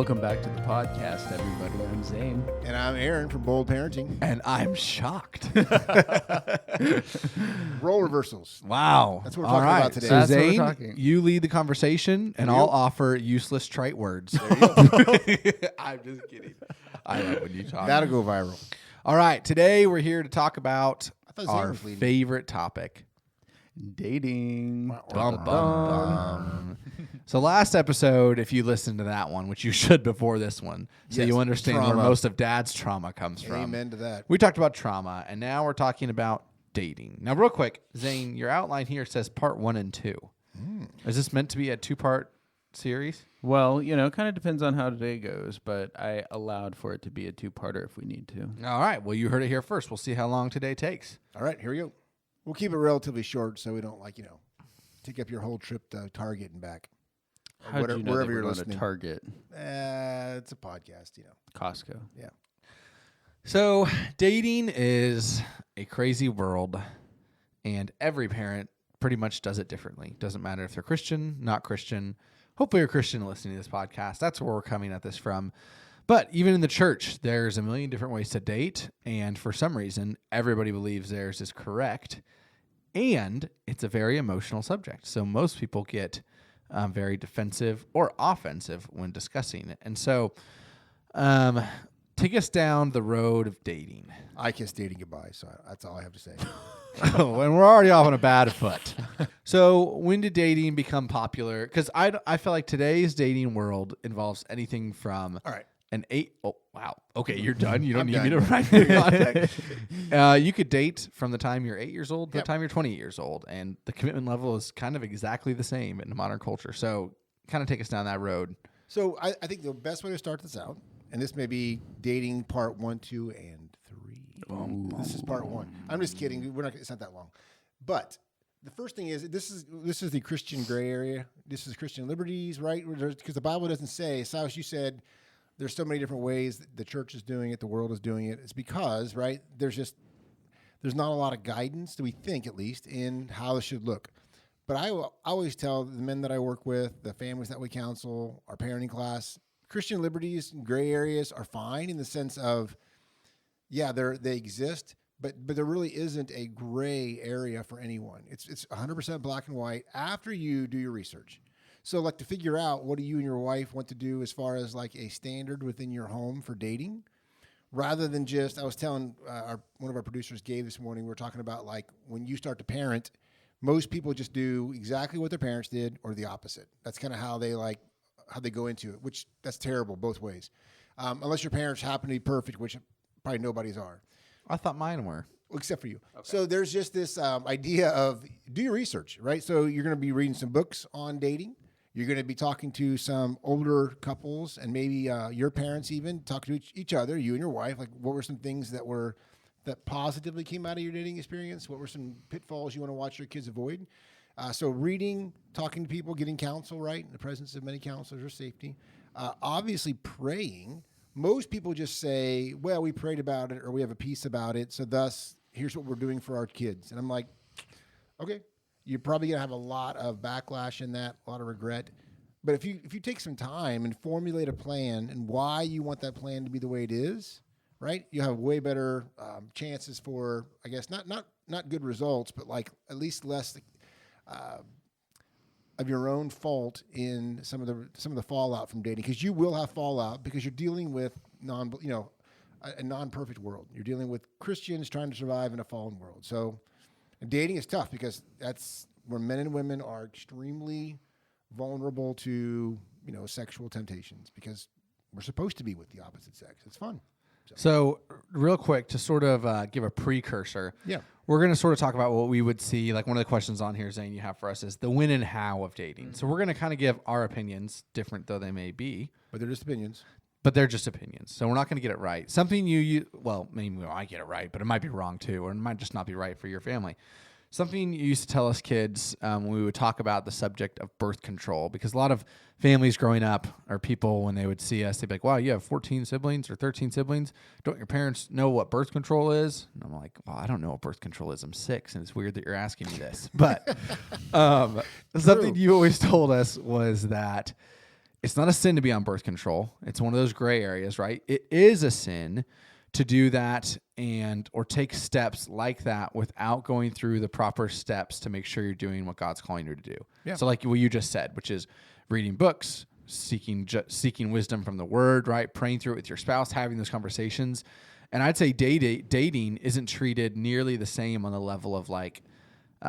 Welcome back to the podcast, everybody. I'm Zane. And I'm Aaron from Bold Parenting. And I'm shocked. Role reversals. Wow. That's what we're talking about today. So That's Zane, you lead the conversation, and I'll offer useless trite words. There you go. I'm just kidding. I love when you talk. That'll go viral. All right. Today, we're here to talk about our was leading. favorite topic. Dating. Bum, bum, bum. So last episode, if you listened to that one, which you should before this one, so Yes, you understand trauma. where most of Dad's trauma comes from. Amen to that. We talked about trauma, and now we're talking about dating. Now, real quick, Zane, your outline here says part 1 and 2. Is this meant to be a 2-part series? Well, kind of depends on how today goes, but I allowed for it to be a 2-parter if we need to. All right. Well, you heard it here first. We'll see how long today takes. All right, here we go. We'll keep it relatively short so we don't, take up your whole trip to Target and back. How did you know wherever they you're were going listening. to Target? It's a podcast, Costco. Yeah. So dating is a crazy world, and every parent pretty much does it differently. Doesn't matter if they're Christian, not Christian. Hopefully you're Christian listening to this podcast. That's where we're coming at this from. But even in the church, there's a million different ways to date, and for some reason, everybody believes theirs is correct, and it's a very emotional subject. So most people get very defensive or offensive when discussing it. And so take us down the road of dating. I kiss dating goodbye, so that's all I have to say. Oh, and we're already off on a bad foot. So when did dating become popular? Because I feel like today's dating world involves anything from All right. Oh, wow. Okay, you're done. You don't I'm need me to done. write the contact. You could date from the time you're 8 years old to Yep. the time you're 20 years old, and the commitment level is kind of exactly the same in the modern culture. So kind of take us down that road. So I think the best way to start this out, and this may be dating part 1, 2, and 3. This is part 1. I'm just kidding. It's not that long. But the first thing is this is the Christian gray area. This is Christian liberties, right? Because the Bible doesn't say, Silas, you said there's so many different ways that the church is doing it, the world is doing it. It's because, right, there's not a lot of guidance, do we think at least, in how this should look. But I always tell the men that I work with, the families that we counsel, our parenting class, Christian liberties and gray areas are fine in the sense of, yeah, they exist, but there really isn't a gray area for anyone. It's 100% black and white after you do your research. So to figure out what do you and your wife want to do as far as a standard within your home for dating, rather than just, I was telling one of our producers, Gabe, this morning, we were talking about when you start to parent, most people just do exactly what their parents did or the opposite. That's kind of how they go into it, which that's terrible both ways. Unless your parents happen to be perfect, which probably nobody's are. I thought mine were. Except for you. Okay. So there's just this idea of do your research, right? So you're going to be reading some books on dating. You're going to be talking to some older couples and maybe your parents even, talking to each other, you and your wife. What were some things that positively came out of your dating experience? What were some pitfalls you want to watch your kids avoid? So reading, talking to people, getting counsel, right? In the presence of many counselors or safety. Obviously praying. Most people just say, well, we prayed about it or we have a peace about it, so thus here's what we're doing for our kids. And I'm like, okay, you're probably going to have a lot of backlash in that, a lot of regret. But if you take some time and formulate a plan and why you want that plan to be the way it is, right, you have way better chances for, I guess, not good results, but at least less of your own fault in some of the fallout from dating, because you will have fallout because you're dealing with a non-perfect world. You're dealing with Christians trying to survive in a fallen world. So dating is tough because that's where men and women are extremely vulnerable to sexual temptations because we're supposed to be with the opposite sex. It's fun. So real quick, to sort of give a precursor, we're going to sort of talk about what we would see. One of the questions on here, Zane, you have for us is the when and how of dating. Mm-hmm. So we're going to kind of give our opinions, different though they may be. But they're just opinions. So we're not going to get it right. Something maybe we might get it right, but it might be wrong too, or it might just not be right for your family. Something you used to tell us kids when we would talk about the subject of birth control, because a lot of families growing up or people, when they would see us, they'd be like, wow, you have 14 siblings or 13 siblings. Don't your parents know what birth control is? And I'm like, well, I don't know what birth control is. I'm 6, and it's weird that you're asking me this. But something you always told us was that it's not a sin to be on birth control. It's one of those gray areas, right? It is a sin to do that or take steps like that without going through the proper steps to make sure you're doing what God's calling you to do. Yeah. So like what you just said, which is reading books, seeking wisdom from the Word, right? Praying through it with your spouse, having those conversations. And I'd say dating isn't treated nearly the same on the level of like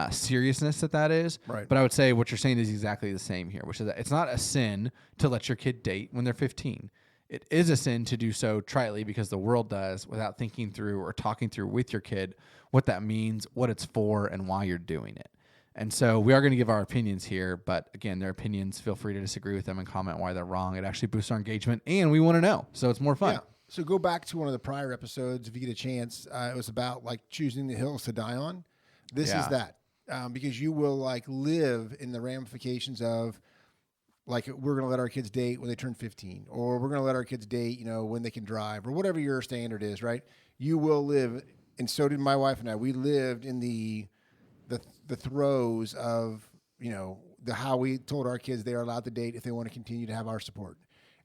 seriousness that is. Right. But I would say what you're saying is exactly the same here, which is that it's not a sin to let your kid date when they're 15. It is a sin to do so tritely because the world does without thinking through or talking through with your kid what that means, what it's for, and why you're doing it. And so we are going to give our opinions here, but again, their opinions, feel free to disagree with them and comment why they're wrong. It actually boosts our engagement, and we want to know, so it's more fun. Yeah. So go back to one of the prior episodes if you get a chance. It was about like choosing the hills to die on. This is that because you will like live in the ramifications of like we're going to let our kids date when they turn 15, or we're going to let our kids date, when they can drive, or whatever your standard is, right? You will live, and so did my wife and I. We lived in the throes of, how we told our kids they are allowed to date if they want to continue to have our support.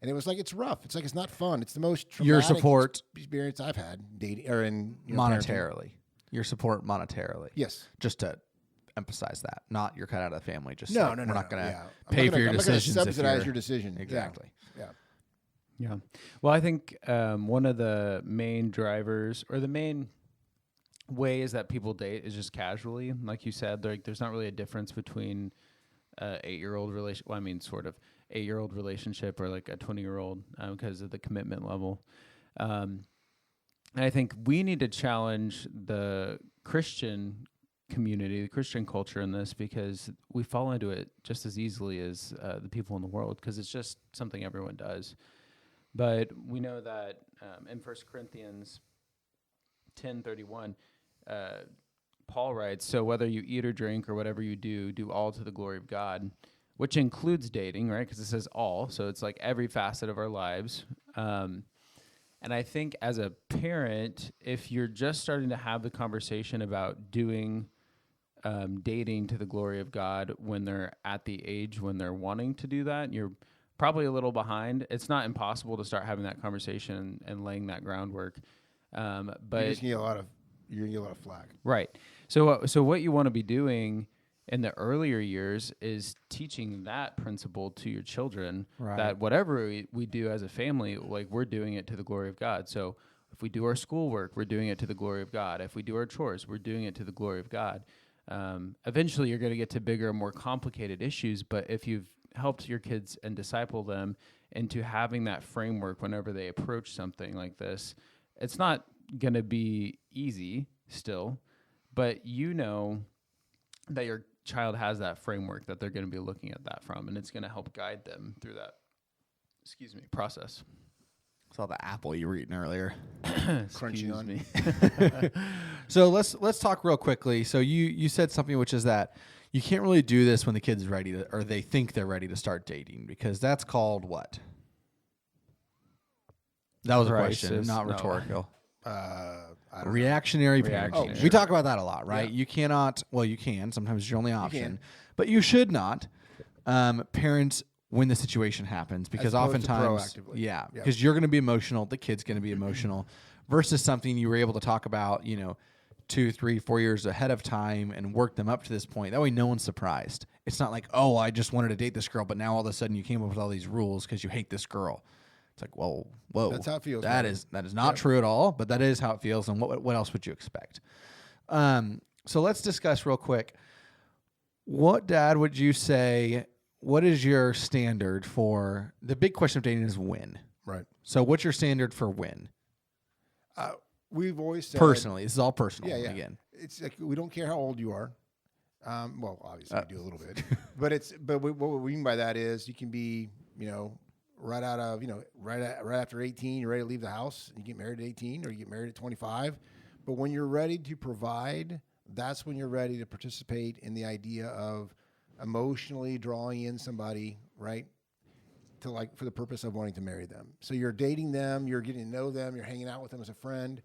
And it was like, it's rough. It's like, it's not fun. It's the most traumatic Your support experience I've had dating or in monetarily. parenting. Your support monetarily. Yes. Just to emphasize that, not you're cut out of the family. Just no, we're not going to I'm pay not for gonna, your I'm not gonna decisions. subsidize your decision. Exactly. Yeah. Well, I think one of the main drivers or the main ways that people date is just casually. Like you said, there's not really a difference between 8-year-old relation. Well, I mean, sort of 8-year-old relationship or like a 20-year-old because of the commitment level. And I think we need to challenge the Christian community, the Christian culture in this, because we fall into it just as easily as the people in the world, because it's just something everyone does. But we know that in 1 Corinthians 10:31, Paul writes, "So whether you eat or drink or whatever you do all to the glory of God," which includes dating, right? Because it says all, so it's like every facet of our lives. And I think as a parent, if you're just starting to have the conversation about doing dating to the glory of God when they're at the age when they're wanting to do that, you're probably a little behind. It's not impossible to start having that conversation and laying that groundwork. But you're gonna get a lot of flack. Right. So what you want to be doing in the earlier years is teaching that principle to your children, Right. that whatever we do as a family, like we're doing it to the glory of God. So if we do our schoolwork, we're doing it to the glory of God. If we do our chores, we're doing it to the glory of God. Eventually you're going to get to bigger, more complicated issues, but if you've helped your kids and disciple them into having that framework whenever they approach something like this, it's not going to be easy still, but that your child has that framework that they're going to be looking at that from, and it's going to help guide them through that process. Saw the apple you were eating earlier. Crunching on me. So let's talk real quickly. So you said something, which is that you can't really do this when the kid's ready to, or they think they're ready to start dating, because that's called what? That was a question, not rhetorical. I don't know. Reactionary parenting. Reactionary. We talk about that a lot, right? Yeah. You cannot. Well, you can. Sometimes it's your only option, can. but you should not parent when the situation happens, because As opposed to oftentimes, proactively. yeah, Yep. because you're going to be emotional, the kid's going to be emotional, versus something you were able to talk about, 2, 3, 4 years ahead of time and work them up to this point. That way, no one's surprised. It's not like, oh, I just wanted to date this girl, but now all of a sudden you came up with all these rules because you hate this girl. It's like, whoa. That's how it feels, That right? is not true at all, but that is how it feels. And what else would you expect? So let's discuss real quick. What, Dad, would you say? What is your standard for the big question of dating is when? Right. So what's your standard for when? We've always said Personally, this is all personal. Yeah. Again, It's like we don't care how old you are. Well, obviously we do a little bit, but what we mean by that is you can be, right out of, right after 18, you're ready to leave the house. You get married at 18, or you get married at 25. But when you're ready to provide, that's when you're ready to participate in the idea of emotionally drawing in somebody, right? For the purpose of wanting to marry them. So you're dating them, you're getting to know them, you're hanging out with them as a friend,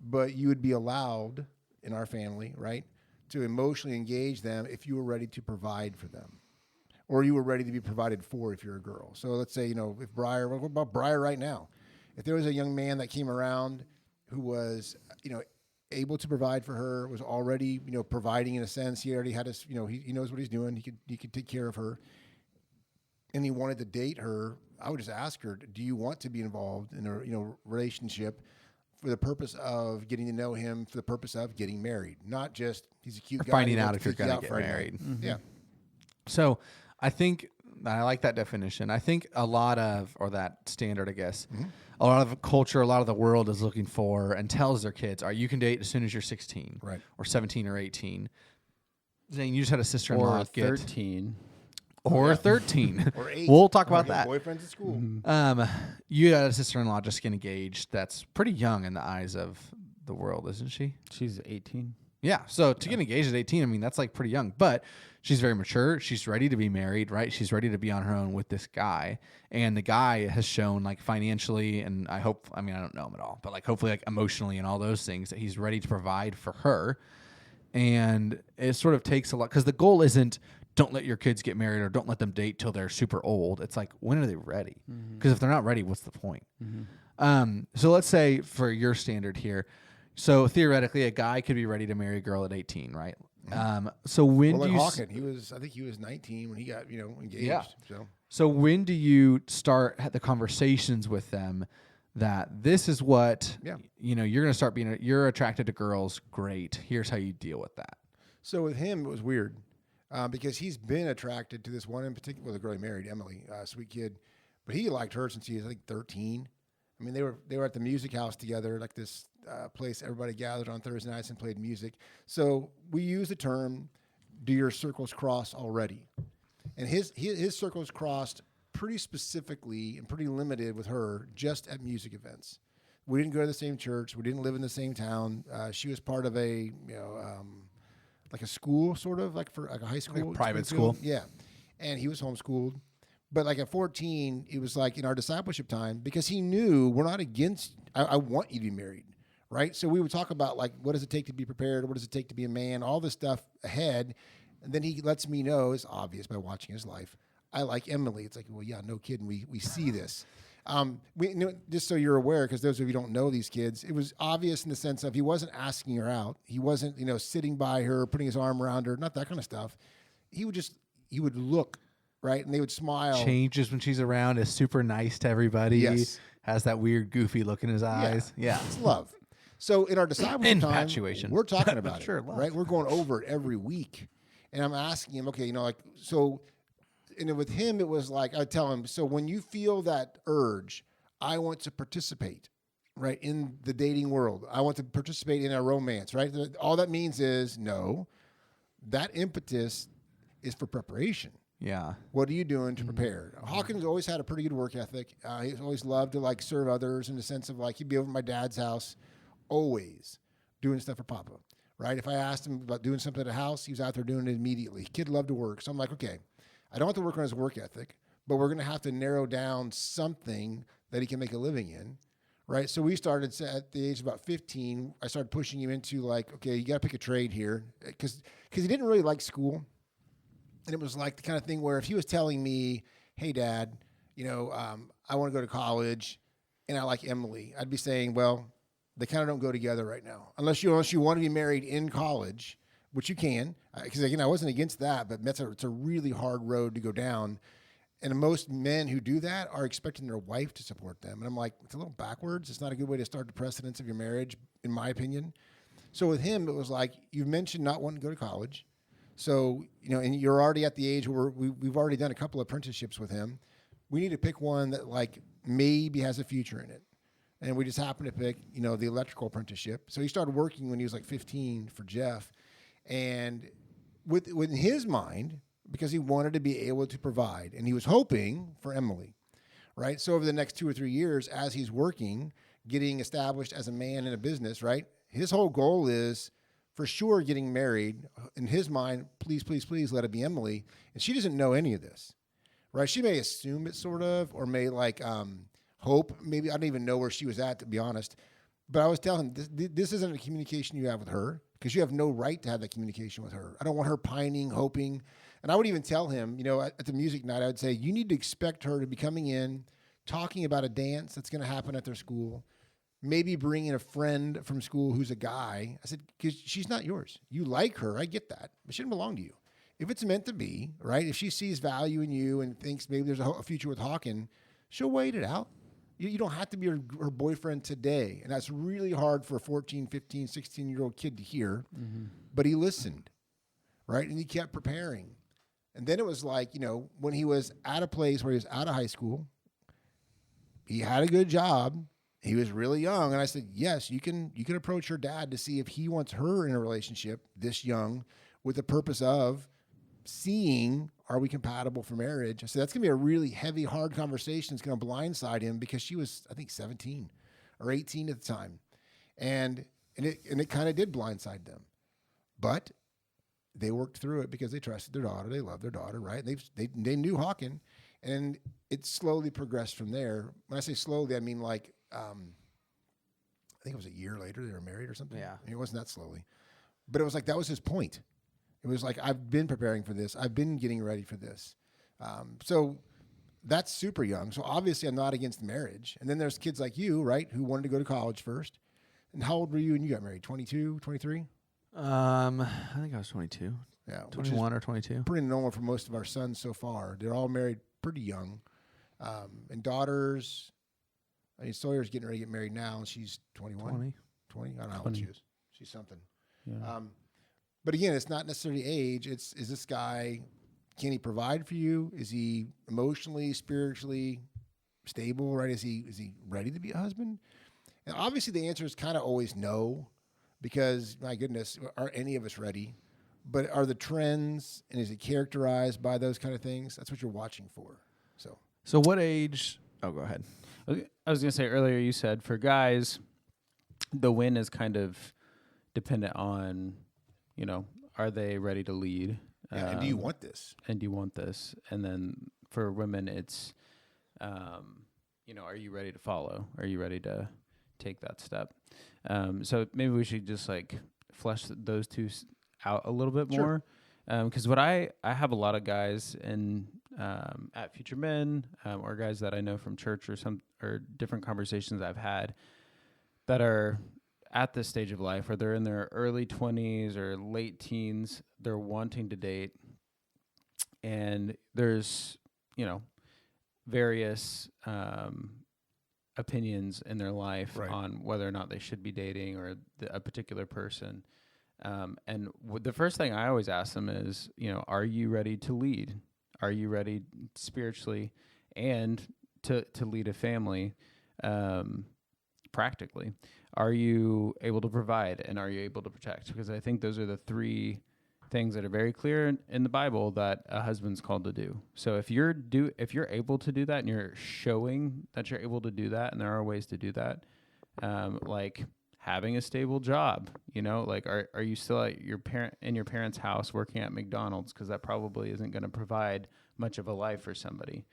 but you would be allowed in our family, right, to emotionally engage them if you were ready to provide for them. or you were ready to be provided for if you're a girl. So let's say, if Briar, what about Briar right now? If there was a young man that came around who was, able to provide for her, was already, providing in a sense, he already had his, he knows what he's doing. He could take care of her, and he wanted to date her. I would just ask her, do you want to be involved in a, relationship for the purpose of getting to know him, for the purpose of getting married, not just he's a cute guy. Finding out if you're going to get married. Mm-hmm. Yeah. So I think I like that definition. I think a lot of, or that standard, I guess, a lot of culture, a lot of the world is looking for and tells their kids, all right, you can date as soon as you're 16 right, or 17 or 18. Zane, you just had a sister-in-law or 13. Or 13. Or 8. We'll talk about that. Boyfriends at school. You had a sister-in-law just get engaged. That's pretty young in the eyes of the world, isn't she? She's 18. Yeah. So to get engaged at 18, I mean, that's like pretty young. But she's very mature. She's ready to be married, right? She's ready to be on her own with this guy. And the guy has shown, like, financially, and I don't know him at all, but like hopefully like emotionally and all those things, that he's ready to provide for her. And it sort of takes a lot, because the goal isn't don't let your kids get married or don't let them date till they're super old. It's like, when are they ready? Because if they're not ready, what's the point? So let's say for your standard here, so theoretically a guy could be ready to marry a girl at 18, right? So when do you... I think he was 19 when he got, engaged. Yeah. So when do you start the conversations with them that this is what, you're going to start being, you're attracted to girls, great. Here's how you deal with that. So with him, it was weird. Because he's been attracted to this one in particular, the girl he married, Emily, sweet kid, but he liked her since he was, I think, 13. I mean, they were at the music house together, like this place everybody gathered on Thursday nights and played music. So we use the term, "Do your circles cross already?" And his circles crossed pretty specifically and pretty limited with her just at music events. We didn't go to the same church. We didn't live in the same town. She was part of a like a school, sort of like for like a high school, like a private school. Yeah. And he was homeschooled. But like at 14, it was like in our discipleship time, because he knew we're not against, I want you to be married, right? So we would talk about, like, what does it take to be prepared? What does it take to be a man? All this stuff ahead. And then he lets me know, it's obvious by watching his life, I like Emily. It's like, well, yeah, no kidding. We see this. Just so you're aware, because those of you who don't know these kids, it was obvious in the sense of he wasn't asking her out. He wasn't, sitting by her, putting his arm around her, not that kind of stuff. He would look, right? And they would smile. Changes when she's around, is super nice to everybody. Yes. Has that weird, goofy look in his eyes. Yeah. It's love. So in our discipleship time, infatuation. We're talking about Sure, it, love. right? We're going over it every week. And I'm asking him, okay, so... And with him, it was like, I tell him, so when you feel that urge, I want to participate, right, in the dating world. I want to participate in a romance, right? All that means is, no, that impetus is for preparation. Yeah. What are you doing to prepare? Hawkins always had a pretty good work ethic. He's always loved to, like, serve others in the sense of, like, he'd be over at my dad's house, always doing stuff for Papa, right? If I asked him about doing something at the house, he was out there doing it immediately. Kid loved to work. So I'm like, okay, I don't have to work on his work ethic, but we're going to have to narrow down something that he can make a living in, right? So we started at the age of about 15. I started pushing him into, like, okay, you got to pick a trade here, because he didn't really like school. And it was like the kind of thing where if he was telling me, hey, Dad, I want to go to college and I like Emily, I'd be saying, well, they kind of don't go together right now. Unless you want to be married in college, which you can, because, again, I wasn't against that, but it's a really hard road to go down. And most men who do that are expecting their wife to support them. And I'm like, it's a little backwards. It's not a good way to start the precedence of your marriage, in my opinion. So with him, it was like, you've mentioned not wanting to go to college. So, and you're already at the age where we've already done a couple of apprenticeships with him. We need to pick one that, like, maybe has a future in it. And we just happened to pick, the electrical apprenticeship. So he started working when he was like 15 for Jeff. And within his mind, because he wanted to be able to provide, and he was hoping for Emily, right? So over the next 2 or 3 years, as he's working, getting established as a man in a business, right? His whole goal is, for sure, getting married. In his mind, please, please, please let it be Emily. And she doesn't know any of this, right? She may assume it sort of, or may hope. Maybe I don't even know where she was at, to be honest. But I was telling him, this isn't a communication you have with her. because you have no right to have that communication with her. I don't want her pining, hoping. And I would even tell him, at the music night, I would say, you need to expect her to be coming in, talking about a dance that's going to happen at their school, maybe bringing a friend from school who's a guy. I said, because she's not yours. You like her. I get that. But she doesn't belong to you. If it's meant to be, right? If she sees value in you and thinks maybe there's a future with Hawken, she'll wait it out. You don't have to be her boyfriend today. And that's really hard for a 14, 15, 16-year-old kid to hear. Mm-hmm. But he listened, right? And he kept preparing. And then it was like, when he was at a place where he was out of high school, he had a good job. He was really young. And I said, yes, you can approach your dad to see if he wants her in a relationship this young with the purpose of seeing, are we compatible for marriage? I said, that's going to be a really heavy, hard conversation. It's going to blindside him because she was, I think, 17 or 18 at the time. And it kind of did blindside them. But they worked through it because they trusted their daughter. They loved their daughter, right? They knew Hawken. And it slowly progressed from there. When I say slowly, I mean like, I think it was a year later they were married or something. Yeah. It wasn't that slowly. But it was like, that was his point. It was like, I've been preparing for this. I've been getting ready for this. So that's super young. So obviously I'm not against marriage. And then there's kids like you, right, who wanted to go to college first. And how old were you when you got married? 22, 23? I think I was 22. Yeah. 21 or 22. Pretty normal for most of our sons so far. They're all married pretty young. And daughters, Sawyer's getting ready to get married now, and she's 21. 20? I don't know how old she is. She's something. Yeah. But again, it's not necessarily age. Is this guy, can he provide for you? Is he emotionally, spiritually stable, right? Is he ready to be a husband? And obviously the answer is kind of always no, because my goodness, are any of us ready? But are the trends, and is it characterized by those kind of things? That's what you're watching for. So what age? Oh, go ahead. I was going to say earlier, you said for guys, the win is kind of dependent on, are they ready to lead? Yeah, and do you want this? And then for women, it's, are you ready to follow? Are you ready to take that step? So maybe we should just flesh those two out a little bit more. Because what I have a lot of guys at Future Men or guys that I know from church or different conversations I've had that are at this stage of life where they're in their early 20s or late teens, they're wanting to date, and there's various opinions in their life on whether or not they should be dating or a particular person. And the first thing I always ask them is, are you ready to lead? Are you ready spiritually and to lead a family practically? Are you able to provide, and are you able to protect? Because I think those are the three things that are very clear in the Bible that a husband's called to do. So if you're able to do that, and you're showing that you're able to do that, and there are ways to do that, like having a stable job, are you still at your parents' house working at McDonald's? Because that probably isn't going to provide much of a life for somebody.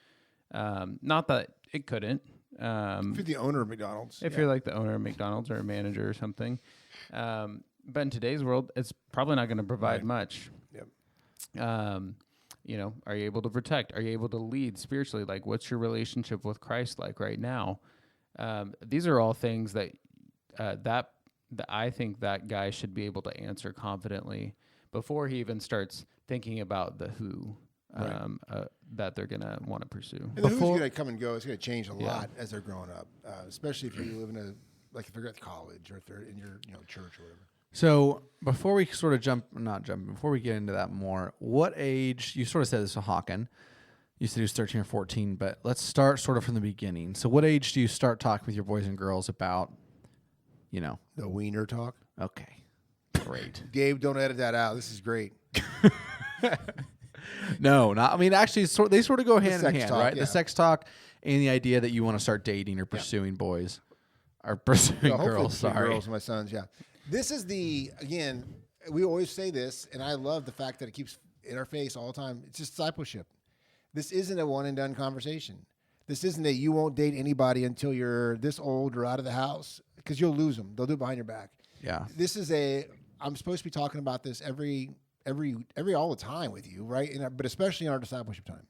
Not that it couldn't. If you're the owner of McDonald's. If you're like the owner of McDonald's or a manager or something. But in today's world, it's probably not going to provide much. Yep. Are you able to protect? Are you able to lead spiritually? Like, what's your relationship with Christ like right now? These are all things that I think that guy should be able to answer confidently before he even starts thinking about the who that they're going to want to pursue. And the who's going to come and go. It's going to change a lot as they're growing up, especially if you live in if you're at college or if they're in your church or whatever. So before we sort of before we get into that more, what age, you sort of said this with Hawken, you said he was 13 or 14, but let's start sort of from the beginning. So what age do you start talking with your boys and girls about, the wiener talk? Okay, great. Gabe, don't edit that out. This is great. No, actually, they sort of go hand in hand, talk, right? Yeah. The sex talk and the idea that you want to start dating or pursuing boys or pursuing girls. Sorry, girls, my sons. Yeah, this is again. We always say this, and I love the fact that it keeps in our face all the time. It's just discipleship. This isn't a one and done conversation. This isn't you won't date anybody until you're this old or out of the house, because you'll lose them. They'll do it behind your back. Yeah. This is I'm supposed to be talking about this every all the time with you, right? But especially in our discipleship time.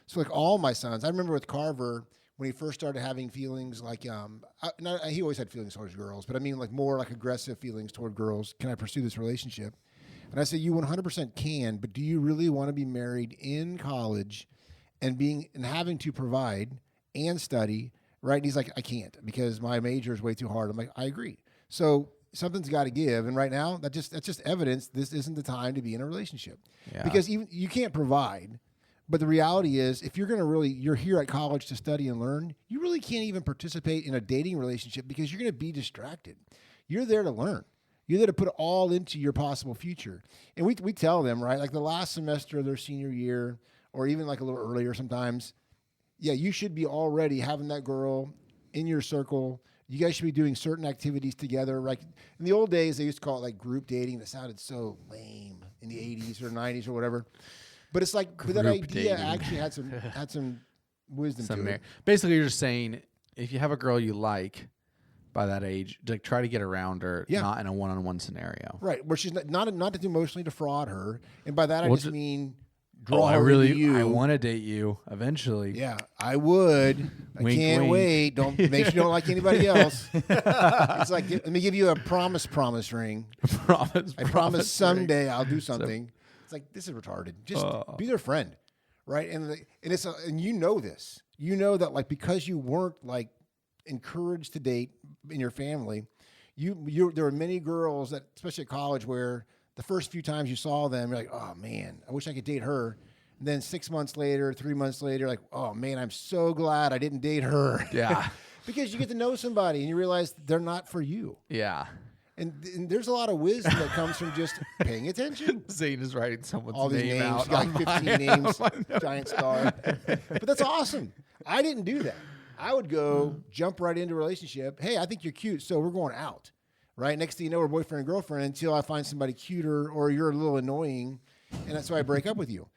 So like all my sons, I remember with Carver when he first started having feelings like, he always had feelings towards girls, but I mean like more like aggressive feelings toward girls. Can I pursue this relationship? And I said, you 100% can, but do you really want to be married in college and having to provide and study, right? And he's like, I can't because my major is way too hard. I'm like, I agree. So something's got to give. And right now, that's just evidence this isn't the time to be in a relationship. Yeah. Because even you can't provide. But the reality is, if you're going to you're here at college to study and learn, you really can't even participate in a dating relationship because you're going to be distracted. You're there to learn. You're there to put all into your possible future. And we tell them, right, like the last semester of their senior year, or even like a little earlier sometimes, yeah, you should be already having that girl in your circle. You guys should be doing certain activities together. Like in the old days, they used to call it like group dating. That sounded so lame in the 80s or 90s or whatever. But it's like, but that idea actually had some wisdom to it. Basically, you're just saying if you have a girl you like by that age, like try to get around her, not in a one-on-one scenario. Right, where she's not to emotionally defraud her, and by that I just mean draw I her into you. I want to date you eventually. Yeah, I would. I Wink, can't wink. wait. Don't make sure you don't like anybody else. It's like let me give you a promise ring. I promise someday I'll do something. It's like, this is retarded. Just be their friend, right? And you know this. You know that like because you weren't like encouraged to date in your family, there were many girls that, especially at college, where the first few times you saw them, you're like, oh man, I wish I could date her. And then 6 months later, 3 months later, like, oh man, I'm so glad I didn't date her. Yeah. Because you get to know somebody and you realize they're not for you. Yeah. And there's a lot of wisdom that comes from just paying attention. Zane is writing someone's All these name names, out. got like 15 names, giant star. But that's awesome. I didn't do that. I would go jump right into a relationship. Hey, I think you're cute, so we're going out. Right? Next thing you know, we're boyfriend and girlfriend until I find somebody cuter or you're a little annoying, and that's why I break up with you.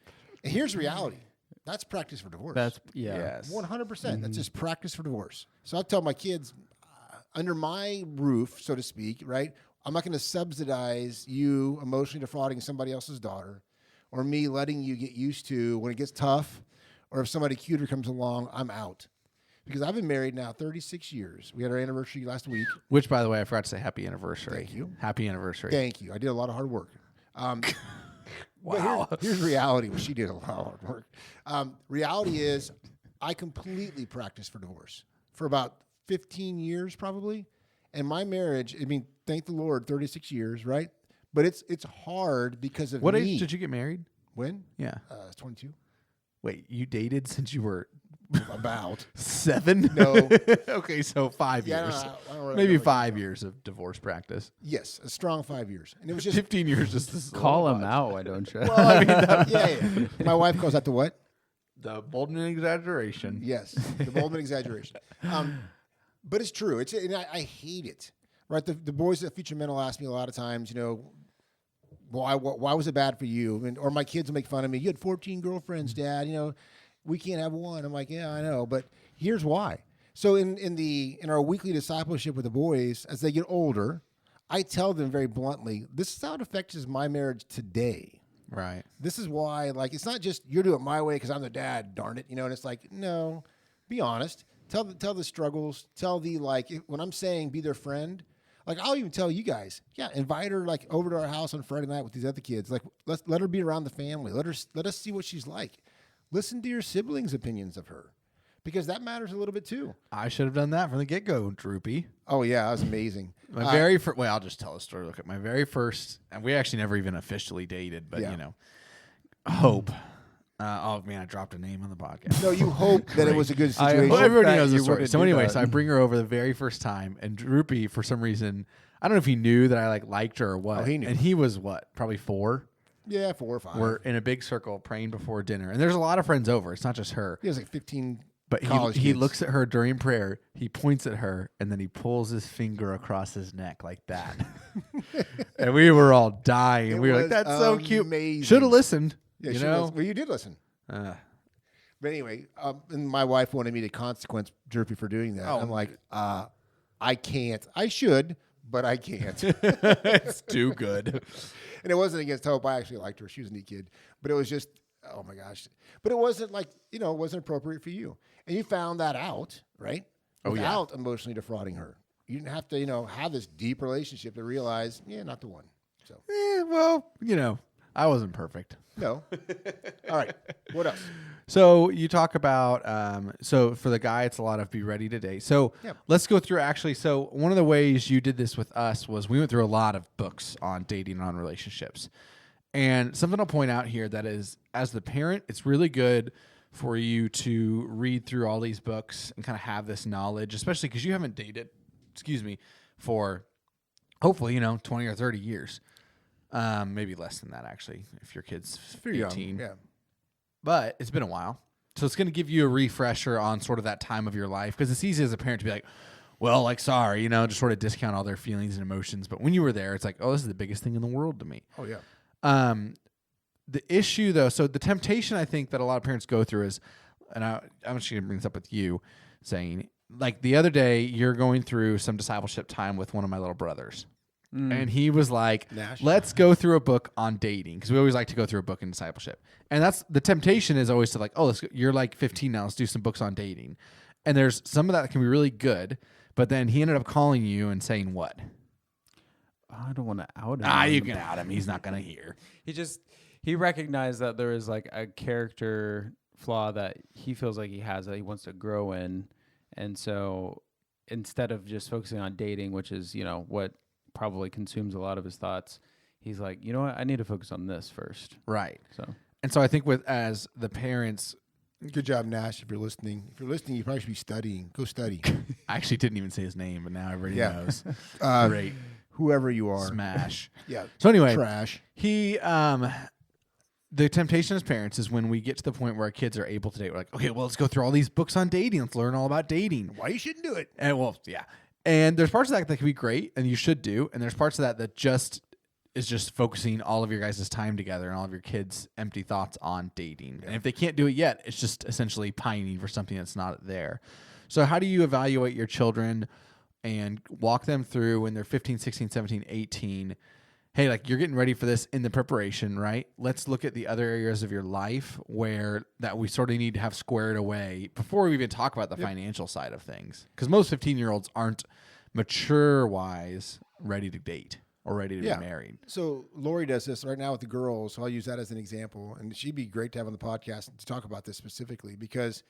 And here's reality. That's practice for divorce. Yes. 100%. That's just practice for divorce. So I tell my kids, under my roof, so to speak, right? I'm not going to subsidize you emotionally defrauding somebody else's daughter or me letting you get used to when it gets tough or if somebody cuter comes along, I'm out. Because I've been married now 36 years. We had our anniversary last week. Which, by the way, I forgot to say happy anniversary. Thank you. Happy anniversary. Thank you. I did a lot of hard work. Wow. Here's reality. Well, she did a lot of hard work. Reality is I completely practiced for divorce for about 15 years probably. And my marriage, I mean, thank the Lord, 36 years, right? But it's hard because of What me. age did you get married? When? Yeah. I was 22. Wait, you dated since you were About. 7? No. Okay, so 5 Yeah, years. I don't really Maybe know what 5 years of divorce practice. Yes, a strong 5 years. And it was just 15 years just this Call him out, why don't you? well, I mean, yeah. My wife calls that the what? The bold exaggeration. Yes, the Boldman exaggeration. But it's true. And I hate it. Right? The boys at Future Men will ask me a lot of times, you know, why was it bad for you? Or my kids will make fun of me. You had 14 girlfriends, Dad. You know, we can't have one. I'm like, yeah, I know, but here's why. So in our weekly discipleship with the boys, as they get older, I tell them very bluntly, this is how it affects my marriage today. Right. This is why, like, it's not just you're doing it my way because I'm the dad, darn it, you know. And it's like, no, be honest. Tell the struggles. Tell the when I'm saying be their friend. Like I'll even tell you guys, yeah, invite her like over to our house on Friday night with these other kids. Like let her be around the family. Let us see what she's like. Listen to your siblings' opinions of her, because that matters a little bit too. I should have done that from the get-go, Droopy. Oh yeah, that was amazing. My very first. Well, I'll just tell a story. Look at my very first, and we actually never even officially dated, but you know, Hope. Oh man, I dropped a name on the podcast. No, you hope that it was a good situation. Well, everybody that knows the you story. wouldn't So do anyway, that. so I bring her over the very first time, and Droopy, for some reason, I don't know if he knew that I liked her or what. Oh, he knew. And he was what, probably 4. Yeah, 4 or 5. We're in a big circle praying before dinner, and there's a lot of friends over. It's not just her. He was like 15. But college he kids. looks at her during prayer, he points at her, and then he pulls his finger across his neck like that. And we were all dying. It We were like, was that's so cute. amazing. Should have listened. Yeah, you she know? was- well, you did listen. But anyway, and my wife wanted me to consequence Droopy for doing that. Oh. I'm like, I can't. I should, but I can't. It's too good. And it wasn't against Hope. I actually liked her. She was a neat kid. But it was just, oh my gosh. But it wasn't like, it wasn't appropriate for you. And you found that out, right? Without emotionally defrauding her. You didn't have to, have this deep relationship to realize, not the one. So, Well, I wasn't perfect. no. All right. What else? So you talk about, so for the guy, it's a lot of be ready to date. So let's go through actually. So one of the ways you did this with us was we went through a lot of books on dating and on relationships. And something I'll point out here that is, as the parent, it's really good for you to read through all these books and kind of have this knowledge, especially because you haven't dated, for hopefully, 20 or 30 years. Maybe less than that, actually, if your kid's 18. Yeah. But it's been a while. So it's going to give you a refresher on sort of that time of your life, because it's easy as a parent to be like, well, like, sorry, just sort of discount all their feelings and emotions. But when you were there, it's like, oh, this is the biggest thing in the world to me. Oh, yeah. The issue, though, so the temptation I think that a lot of parents go through is, and I'm just going to bring this up with you, saying, like the other day, you're going through some discipleship time with one of my little brothers. And he was like, let's go through a book on dating, because we always like to go through a book in discipleship. And that's the temptation is always to like, oh, you're like 15 now. Let's do some books on dating. And there's some of that can be really good. But then he ended up calling you and saying what? I don't want to out him. You can out him. He's not going to hear. He recognized that there is like a character flaw that he feels like he has that he wants to grow in. And so instead of just focusing on dating, which is, what probably consumes a lot of his thoughts, he's like, you know what, I need to focus on this first. Right. So I think as the parents, good job, Nash. If you're listening, you probably should be studying. Go study. I actually didn't even say his name, but now everybody knows. Great. Whoever you are. Smash. Yeah. So anyway, trash. He, the temptation as parents is when we get to the point where our kids are able to date, we're like, okay, well, let's go through all these books on dating. Let's learn all about dating. Why you shouldn't do it. And And there's parts of that can be great and you should do. And there's parts of that just is just focusing all of your guys' time together and all of your kids' empty thoughts on dating. Yeah. And if they can't do it yet, it's just essentially pining for something that's not there. So how do you evaluate your children and walk them through when they're 15, 16, 17, 18? Hey, like you're getting ready for this in the preparation, right? Let's look at the other areas of your life where that we sort of need to have squared away before we even talk about the financial side of things. Because most 15-year-olds aren't mature-wise ready to date or ready to be married. So Lori does this right now with the girls. So I'll use that as an example. And she'd be great to have on the podcast to talk about this specifically because,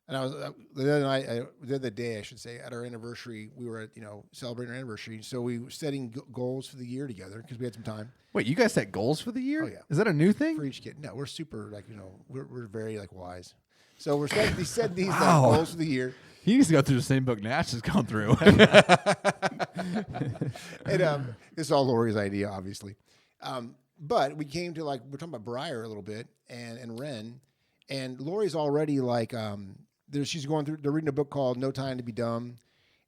and I was the other day, I should say, at our anniversary, we were celebrating our anniversary. So we were setting goals for the year together because we had some time. Wait, you guys set goals for the year? Oh, yeah. Is that a new thing? For each kid. No, we're super, we're very, wise. So we set these goals for the year. He needs to go through the same book Nash has gone through. And this is all Lori's idea, obviously. But we came to, we're talking about Briar a little bit and Ren. And Lori's already she's going through, they're reading a book called No Time to Be Dumb.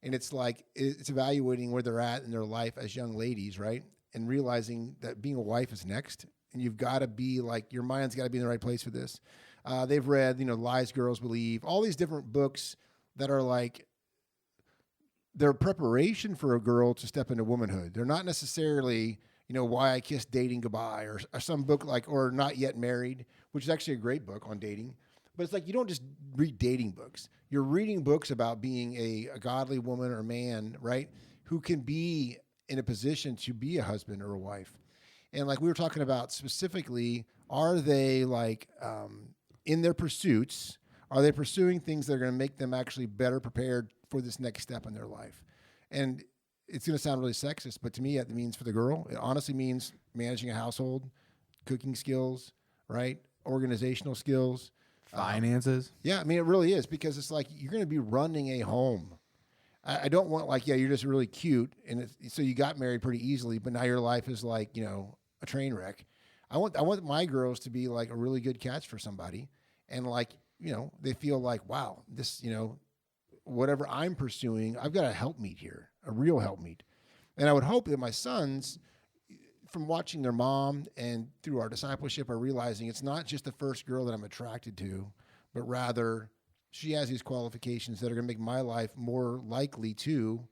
And it's it's evaluating where they're at in their life as young ladies, right? And realizing that being a wife is next. And you've got to be your mind's got to be in the right place for this. They've read, Lies Girls Believe, all these different books that are they're preparation for a girl to step into womanhood. They're not necessarily, Why I Kissed Dating Goodbye or some book or Not Yet Married, which is actually a great book on dating. But it's you don't just read dating books. You're reading books about being a godly woman or man, right, who can be in a position to be a husband or a wife. And we were talking about specifically, are they in their pursuits, are they pursuing things that are going to make them actually better prepared for this next step in their life? And it's going to sound really sexist, but to me, it means for the girl, it honestly means managing a household, cooking skills, right? Organizational skills. Finances. Yeah, I mean, it really is because it's you're going to be running a home. I don't want you're just really cute. And so you got married pretty easily, but now your life is a train wreck. I want my girls to be a really good catch for somebody. And they feel wow, this, whatever I'm pursuing, I've got a helpmeet here, a real helpmeet. And I would hope that my sons, from watching their mom and through our discipleship, are realizing it's not just the first girl that I'm attracted to, but rather she has these qualifications that are going to make my life more likely to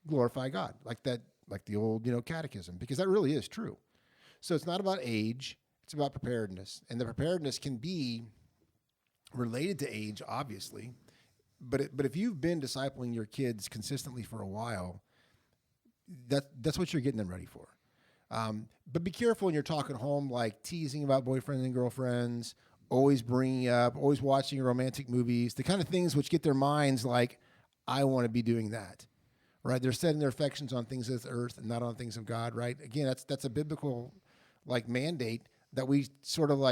glorify God, like the old, catechism, because that really is true. So it's not about age, it's about preparedness. And the preparedness can be related to age, obviously. But if you've been discipling your kids consistently for a while, that's what you're getting them ready for. But be careful when you're talking home, like teasing about boyfriends and girlfriends, always bringing up, always watching romantic movies, the kind of things which get their minds like, I want to be doing that, right? They're setting their affections on things of the earth and not on things of God, right? Again, that's a biblical mandate that we sort of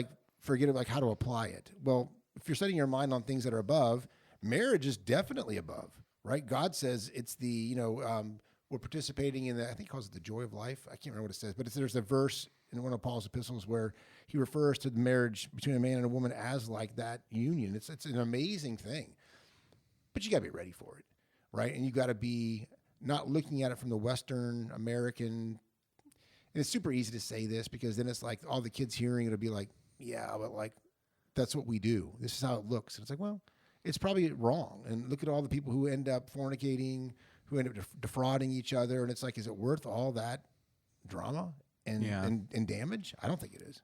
forget like how to apply it. Well, if you're setting your mind on things that are above, marriage is definitely above, right? God says it's the, we're participating in I think he calls it the joy of life. I can't remember what it says, but there's a verse in one of Paul's epistles where he refers to the marriage between a man and a woman as like that union. It's an amazing thing, but you got to be ready for it, right? And you got to be not looking at it from the Western American. And it's super easy to say this because then it's like all the kids hearing it'll be like, yeah, but that's what we do. This is how it looks. And it's like, well, it's probably wrong. And look at all the people who end up fornicating, who end up defrauding each other. And it's like, is it worth all that drama and damage? I don't think it is.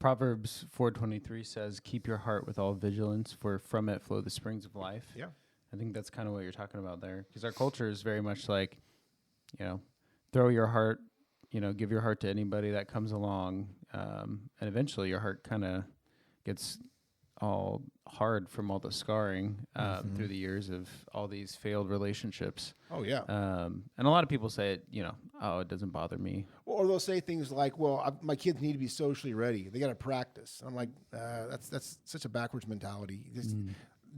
Proverbs 4:23 says, keep your heart with all vigilance, for from it flow the springs of life. Yeah. I think that's kind of what you're talking about there. Because our culture is very much like, throw your heart, give your heart to anybody that comes along. And eventually your heart kind of gets all hard from all the scarring through the years of all these failed relationships. Oh, yeah. And a lot of people say it, it doesn't bother me. Or they'll say things like, well, my kids need to be socially ready. They got to practice. I'm like, that's such a backwards mentality.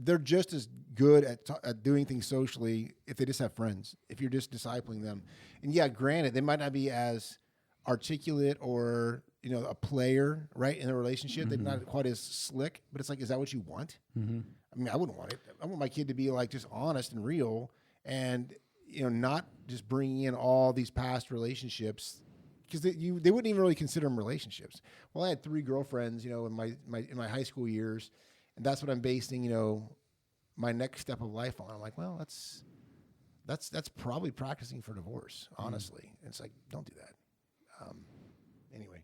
They're just as good at doing things socially if they just have friends, if you're just discipling them. And yeah, granted, they might not be as articulate or a player, right, in a relationship. They're not quite as slick, but it's like, is that what you want? I mean, I wouldn't want it. I want my kid to be just honest and real, and not just bringing in all these past relationships, because they wouldn't even really consider them relationships. Well, I had 3 girlfriends, in my high school years, and that's what I'm basing my next step of life on. I'm like, well, that's probably practicing for divorce, honestly. And it's like, don't do that. Anyway,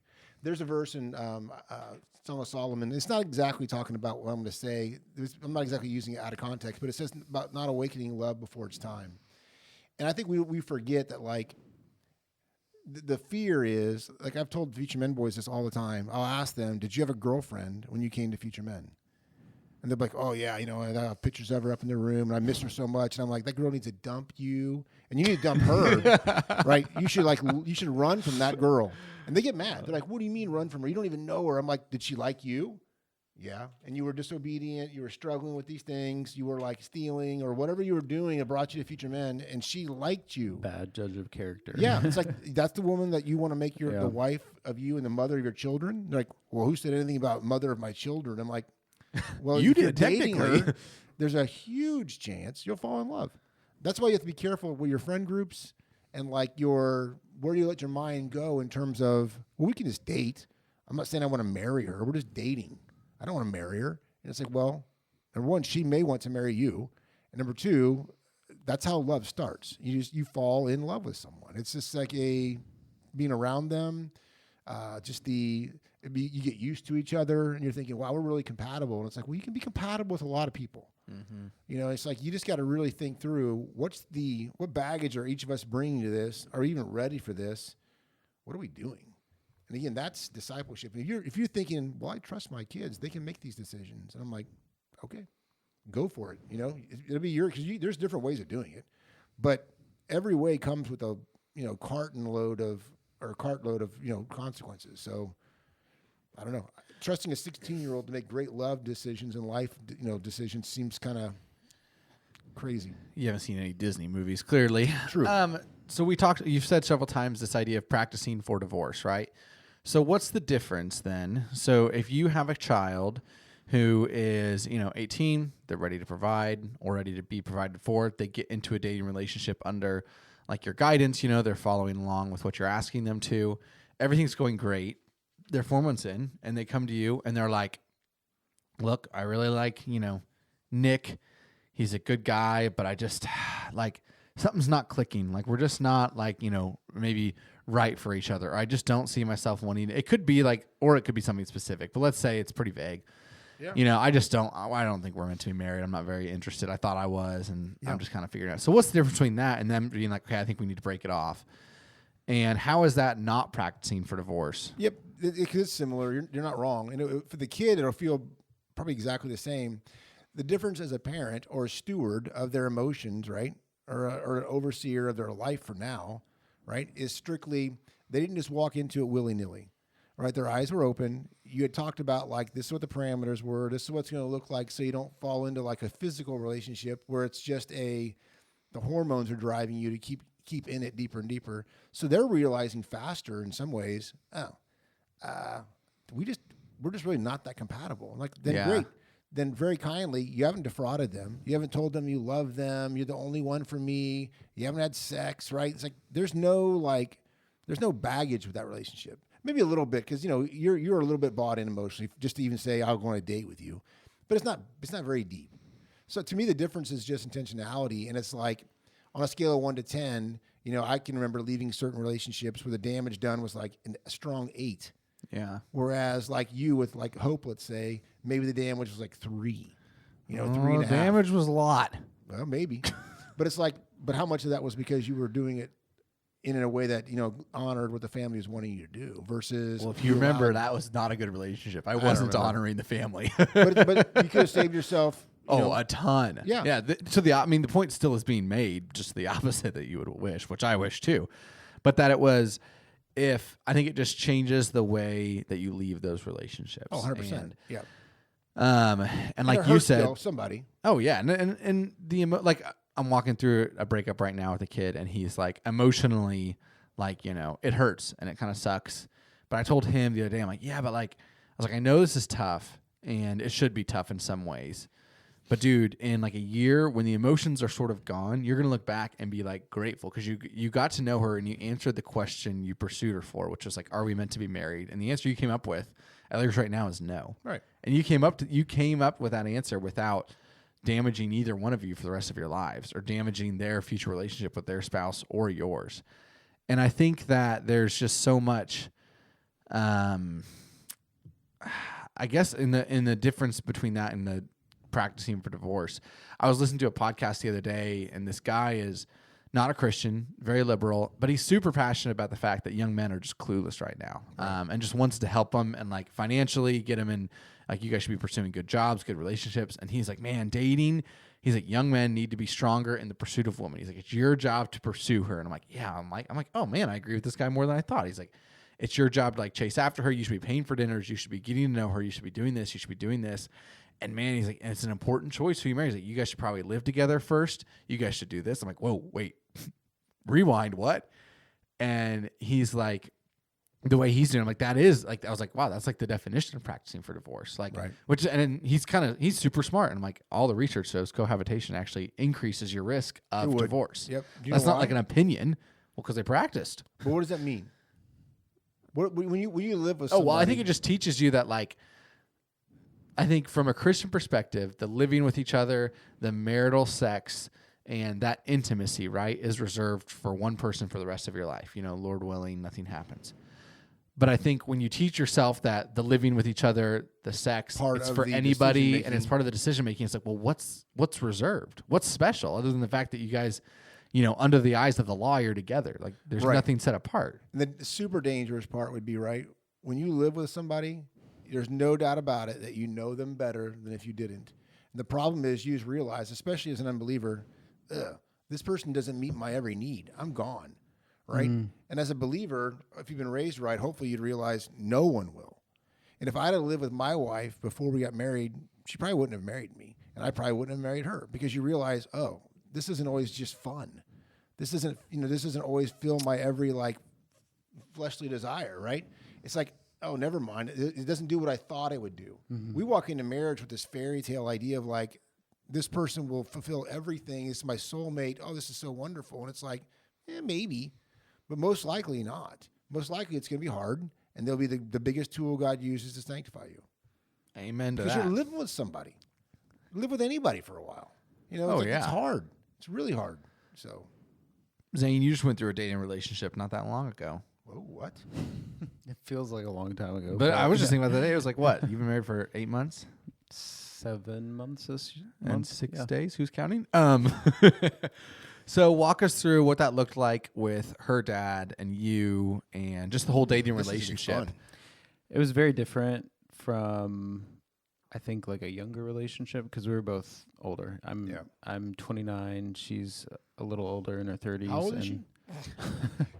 there's a verse in Song of Solomon. It's not exactly talking about what I'm going to say. I'm not exactly using it out of context, but it says about not awakening love before its time. And I think we forget that, the fear is, I've told Future Men boys this all the time. I'll ask them, did you have a girlfriend when you came to Future Men? And they're like, oh, yeah, I have pictures of her up in their room, and I miss her so much. And I'm like, that girl needs to dump you, and you need to dump her, right? You should run from that girl. And they get mad. They're like, what do you mean run from her? You don't even know her. I'm like, did she like you? Yeah. And you were disobedient. You were struggling with these things. You were stealing or whatever you were doing that brought you to Future Men, and she liked you. Bad judge of character. Yeah. It's like, that's the woman that you want to make the wife of you and the mother of your children. They're like, well, who said anything about mother of my children? I'm like, well, you if you're did dating technically. her, there's a huge chance you'll fall in love. That's why you have to be careful with your friend groups and where do you let your mind go in terms of, well, we can just date. I'm not saying I want to marry her. We're just dating. I don't want to marry her. And it's like, well, number one, she may want to marry you. And number two, that's how love starts. You fall in love with someone. It's just like being around them. You get used to each other, and you're thinking, wow, we're really compatible. And it's like, well, you can be compatible with a lot of people. It's like, you just got to really think through what baggage are each of us bringing to this? Are we even ready for this? What are we doing? And again, that's discipleship. And if you're thinking, well, I trust my kids, they can make these decisions. And I'm like, okay, go for it. It'll be because there's different ways of doing it, but every way comes with a cartload of consequences. So I don't know. Trusting a 16-year-old to make great love decisions and life decisions seems kind of crazy. You haven't seen any Disney movies, clearly. True. So you've said several times this idea of practicing for divorce, right? So what's the difference then? So if you have a child who is, 18, they're ready to provide or ready to be provided for, they get into a dating relationship under your guidance, they're following along with what you're asking them to. Everything's going great. They're 4 months in and they come to you and they're like, look, I really like, Nick. He's a good guy, but I just something's not clicking. Like we're just not like, maybe right for each other. Or I just don't see myself wanting. It could be like, or it could be something specific. But let's say it's pretty vague. Yeah. I don't think we're meant to be married. I'm not very interested. I thought I was, and I'm just kind of figuring it out. So what's the difference between that and them being like, okay, I think we need to break it off? And how is that not practicing for divorce? Yep, it is similar. You're not wrong. And for the kid, it'll feel probably exactly the same. The difference as a parent or a steward of their emotions, right, or an overseer of their life for now, right, is strictly they didn't just walk into it willy-nilly. Right, their eyes were open. You had talked about like this is what the parameters were. This is what it's going to look like, so you don't fall into like a physical relationship where it's just the hormones are driving you to keep in it deeper and deeper. So they're realizing faster in some ways. We're just really not that compatible. Like then great, then very kindly you haven't defrauded them. You haven't told them you love them. You're the only one for me. You haven't had sex, right? It's like there's no baggage with that relationship. Maybe a little bit because you're a little bit bought in emotionally just to even say I'll go on a date with you, but it's not very deep. So to me the difference is just intentionality, and it's like on a scale of 1 to 10, I can remember leaving certain relationships where the damage done was like a strong 8. Yeah. Whereas like you with like Hope, let's say maybe the damage was like 3. 3.5. Damage was a lot. Well, maybe, but it's like, but how much of that was because you were doing it in a way that honored what the family was wanting you to do versus. Well, if you remember, that was not a good relationship. I wasn't honoring the family. but you could have saved yourself. A ton. Yeah. The point still is being made, just the opposite that you would wish, which I wish too, but that it was. I think it just changes the way that you leave those relationships. Oh, 100%. Yeah. And like you said, somebody. Oh yeah, and like I'm walking through a breakup right now with a kid, and he's like emotionally, like it hurts and it kind of sucks. But I told him the other day, I'm like, yeah, but like I was like, I know this is tough, and it should be tough in some ways. But dude, in like a year, when the emotions are sort of gone, you're gonna look back and be like grateful because you got to know her and you answered the question you pursued her for, which was like, are we meant to be married? And the answer you came up with, at least right now, is no. Right. And you came up with that answer without damaging either one of you for the rest of your lives or damaging their future relationship with their spouse or yours. And I think that there's just so much, I guess in the difference between that and the practicing for divorce. I was listening to a podcast the other day, and this guy is not a Christian, very liberal, but he's super passionate about the fact that young men are just clueless right now, and just wants to help them and like financially get them in. Like, you guys should be pursuing good jobs, good relationships. And he's like, man, dating. He's like, young men need to be stronger in the pursuit of women. He's like, it's your job to pursue her. And I'm like, yeah. I'm like, oh man, I agree with this guy more than I thought. He's like, it's your job to like chase after her. You should be paying for dinners. You should be getting to know her. You should be doing this. You should be doing this. And man, he's like, and it's an important choice who you marry. He's like, you guys should probably live together first. You guys should do this. I'm like, whoa, wait, rewind, what? And he's like, the way he's doing, I'm like, that is like, I was like, wow, that's like the definition of practicing for divorce. Like, right. Which, and he's super smart. And I'm like, all the research shows cohabitation actually increases your risk of divorce. Yep. That's not like an opinion. Well, because they practiced. But what does that mean? When you live with somebody? Oh, well, I think it just teaches you that, like, I think from a Christian perspective, the living with each other, the marital sex, and that intimacy, right, is reserved for one person for the rest of your life. Lord willing, nothing happens. But I think when you teach yourself that the living with each other, the sex, it's for anybody, and it's part of the decision making, it's like, well, what's reserved? What's special other than the fact that you guys, under the eyes of the law, you're together? Like, there's nothing set apart. And the super dangerous part would be, right, when you live with somebody, there's no doubt about it that you know them better than if you didn't. And the problem is you just realize, especially as an unbeliever, this person doesn't meet my every need. I'm gone, right? Mm. And as a believer, if you've been raised right, hopefully you'd realize no one will. And if I had to live with my wife before we got married, she probably wouldn't have married me. And I probably wouldn't have married her because you realize, oh, this isn't always just fun. This isn't always fill my every like fleshly desire, right? It's like, oh, never mind. It doesn't do what I thought it would do. Mm-hmm. We walk into marriage with this fairy tale idea of like, this person will fulfill everything. It's my soulmate. Oh, this is so wonderful. And it's like, maybe, but most likely not. Most likely it's going to be hard, and they'll be the biggest tool God uses to sanctify you. Amen to that. Because you're living with somebody. Live with anybody for a while. It's hard. It's really hard. So Zane, you just went through a dating relationship not that long ago. Whoa, what? It feels like a long time ago. But I was just thinking about that day. It was like, what? You've been married for 8 months? 7 months this And month? 6 days? Who's counting? So walk us through what that looked like with her dad and you and just the whole dating This is relationship. fun. It was very different from, I think, like a younger relationship because we were both older. I'm 29. She's a little older in her 30s. How old is she?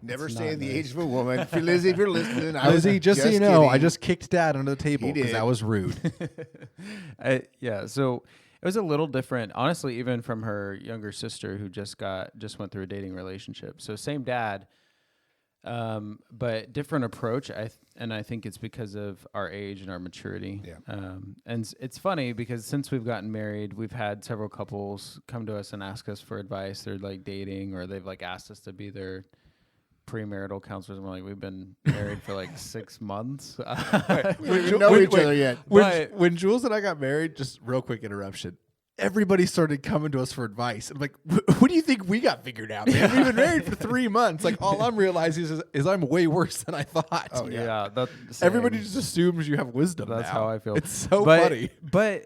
Never It's say not the nice. age of a woman. If Lizzie, if you're listening, I was Lizzie, just so you know, kidding. I just kicked Dad under the table He because did. that was rude. Yeah, so it was a little different, honestly, even from her younger sister who just went through a dating relationship. So same dad, but different approach. I think it's because of our age and our maturity. Yeah. And it's funny because since we've gotten married, we've had several couples come to us and ask us for advice. They're like dating, or they've like asked us to be their premarital counselors. And we're like, we've been married for like 6 months. We don't even know each other yet. When Jules and I got married, just real quick interruption. Everybody started coming to us for advice. I'm like, what do you think we got figured out, man? We've been married for 3 months. Like, all I'm realizing is I'm way worse than I thought. Oh, yeah. Everybody just assumes you have wisdom. That's now. how I feel. It's so but, funny. But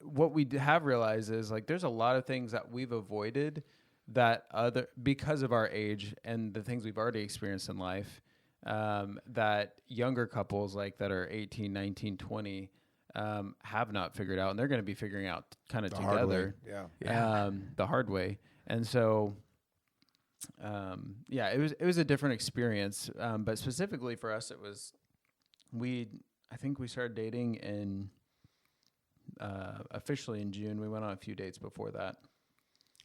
what we have realized is like there's a lot of things that we've avoided that because of our age and the things we've already experienced in life, that younger couples like that are 18, 19, 20 have not figured out, and they're going to be figuring out kind of together. The hard way. And so, it was a different experience. But specifically for us, it was, I think we started dating in, officially in June. We went on a few dates before that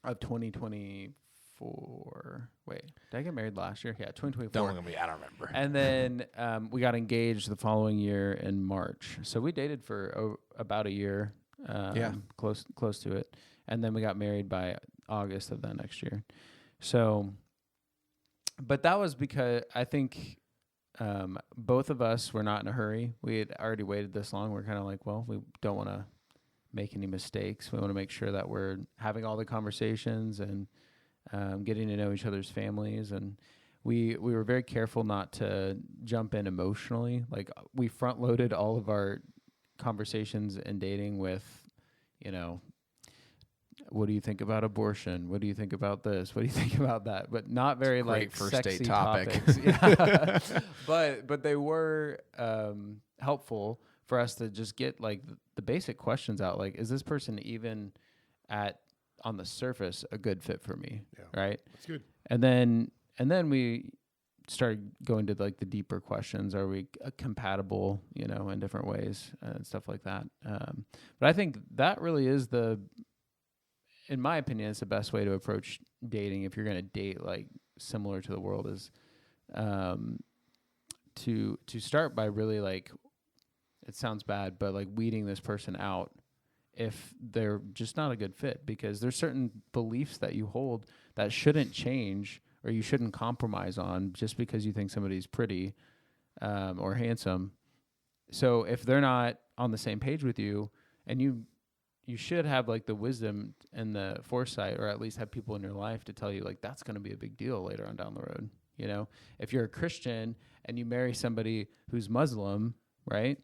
of 2024. Wait, did I get married last year? Yeah, 2024. Don't look at me. I don't remember. And then we got engaged the following year in March. So we dated for about a year, close to it. And then we got married by August of that next year. So, but that was because I think both of us were not in a hurry. We had already waited this long. We're kind of like, well, we don't want to make any mistakes. We want to make sure that we're having all the conversations and getting to know each other's families. And we were very careful not to jump in emotionally. Like we front loaded all of our conversations and dating with, what do you think about abortion? What do you think about this? What do you think about that? But not very Great like first sexy date topic. topics. Yeah. but they were helpful for us to just get like the basic questions out. Like, is this person even on the surface a good fit for me? Yeah. Right. That's good. And then we started going to like the deeper questions. Are we compatible, in different ways and stuff like that? But I think that really is in my opinion, it's the best way to approach dating. If you're going to date like similar to the world, is to start by really like, it sounds bad, but like weeding this person out if they're just not a good fit, because there's certain beliefs that you hold that shouldn't change or you shouldn't compromise on just because you think somebody's pretty or handsome. So if they're not on the same page with you, and you should have like the wisdom and the foresight, or at least have people in your life to tell you like that's going to be a big deal later on down the road. If you're a Christian and you marry somebody who's Muslim, right?